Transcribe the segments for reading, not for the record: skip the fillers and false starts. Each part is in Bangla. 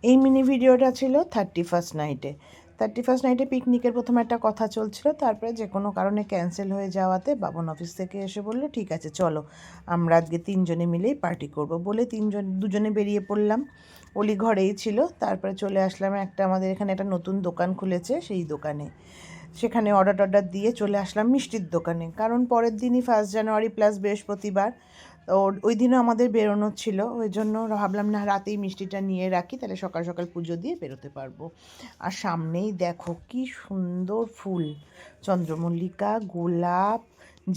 এই মিনি ভিডিওটা ছিল 31st নাইটে। 31st নাইটে পিকনিকের প্রথমে একটা কথা চলছিল, তারপরে যে কোনো কারণে ক্যান্সেল হয়ে যাওয়াতে বাবন অফিস থেকে এসে বলল ঠিক আছে চলো আমরা আজকে 3 জনে মিলেই পার্টি করব বলে 2জনে বেরিয়ে পড়লাম। অলি ঘরেই ছিল। তারপরে চলে আসলাম আমাদের এখানে একটা নতুন দোকান খুলেছে, সেই দোকানে। সেখানে অর্ডার দিয়ে চলে আসলাম মিষ্টির দোকানে, কারণ পরের দিনই 1 জানুয়ারি প্লাস বৃহস্পতিবার। তো ওই দিনও আমাদের বেরোনো ছিল, ওই জন্য ভাবলাম না রাতেই মিষ্টিটা নিয়ে রাখি, তাহলে সকাল সকাল পুজো দিয়ে বেরোতে পারবো। আর সামনেই দেখো কি সুন্দর ফুল, চন্দ্রমল্লিকা, গোলাপ,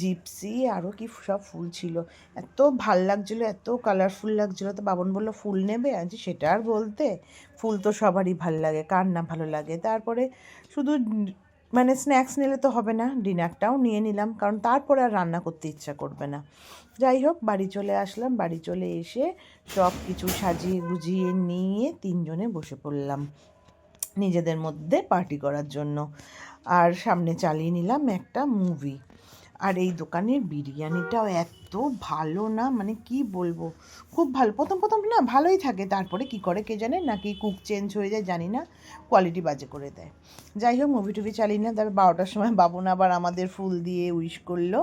জিপসি, আরও কি সব ফুল ছিল। এত ভাল লাগছিলো, এত কালারফুল লাগছিলো। তো বাবন বললো ফুল নেবে, আজ সেটা আর বলতে, ফুল তো সবারই ভাল লাগে, কার না ভালো লাগে। তারপরে শুধু মানে স্ন্যাক্স নিলে তো হবে না, ডিনারটাও নিয়ে নিলাম, কারণ তারপরে আর রান্না করতে ইচ্ছা করবে না। যাই হোক বাড়ি চলে আসলাম, বাড়ি চলে এসে সব কিছু সাজিয়ে গুজিয়ে নিয়ে 3জনে বসে পড়লাম নিজেদের মধ্যে পার্টি করার জন্য। আর সামনে চালিয়ে নিলাম একটা মুভি। আর এই দোকানের বিরিয়ানিটাও এত ভালো না, মানে কি বলবো, খুব ভালো। প্রথম প্রথম না ভালোই থাকে, তারপরে কি করে কে জানে, নাকি কুক চেঞ্জ হয়ে যায় জানি না, কোয়ালিটি বাজে করে দেয়। যাই হোক মুভি টুভি চালিয়ে না, তারপরে 12টার সময় বাবন আবার আমাদের ফুল দিয়ে উইশ করলো,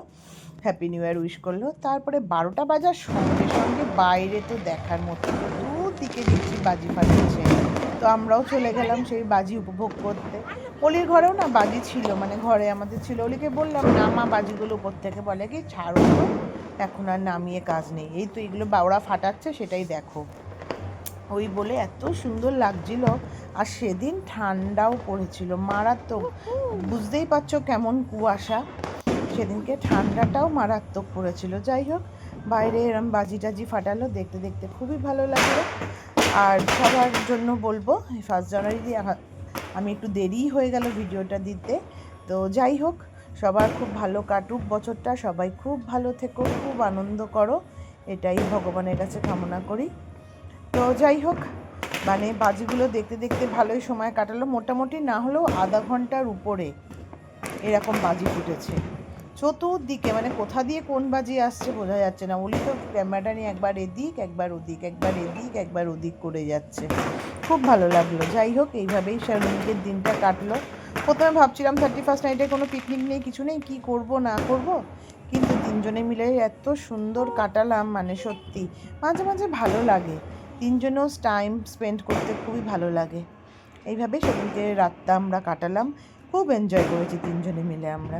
হ্যাপি নিউ ইয়ার উইশ করলো। তারপরে 12টা বাজার সঙ্গে সঙ্গে বাইরে তো দেখার মতো, দুদিকে দেখছি বাজি ফাটাচ্ছে। তো আমরাও চলে গেলাম সেই বাজি উপভোগ করতে। অলির ঘরেও না বাজি ছিল, মানে ঘরে আমাদের ছিল। অলিকে বললাম নামা বাজিগুলো উপর থেকে, বলে কি ছাড়ো তো, এখন আর নামিয়ে কাজ নেই, এই তো এগুলো বাওড়া ফাটাচ্ছে সেটাই দেখো। ওই বলে এত সুন্দর লাগছিল। আর সেদিন ঠান্ডাও পড়েছিল মারাত্মক, বুঝতেই পারছো কেমন কুয়াশা, সেদিনকে ঠান্ডাটাও মারাত্মক পড়েছিল। যাই হোক বাইরে এরম বাজি টাজি ফাটালো, দেখতে দেখতে খুবই ভালো লাগলো। আর সবার জন্য বলবো 1 জানুয়ারি আমি একটু দেরিই হয়ে গেল ভিডিওটা দিতে। তো যাই হোক সবার খুব ভালো কাটুক বছরটা, সবাই খুব ভালো থেকো, খুব আনন্দ করো, এটাই ভগবানের কাছে কামনা করি। তো যাই হোক মানে বাজিগুলো দেখতে দেখতে ভালোই সময় কাটালো, মোটামুটি না হলেও আধা ঘন্টার উপরে এরকম বাজি ফুটেছে চতুর্দিকে, মানে কোথা দিয়ে কোন বাজি আসছে বোঝা যাচ্ছে না। ওলি তো ক্যামেরাটা নিয়ে একবার এদিক একবার ওদিক, একবার এদিক একবার ওদিক করে যাচ্ছে, খুব ভালো লাগলো। যাই হোক এইভাবেই শারমিনের দিনটা কাটলো। প্রথমে ভাবছিলাম 31st নাইটে কোনো পিকনিক নেই, কিছু নেই, কী করব না করব, কিন্তু 3জনে মিলে এত সুন্দর কাটালাম, মানে সত্যি মাঝে মাঝে ভালো লাগে, 3জনেও টাইম স্পেন্ড করতে খুবই ভালো লাগে। এইভাবে সেদিনকে রাতটা আমরা কাটালাম, খুব এনজয় করেছি 3জনে মিলে আমরা।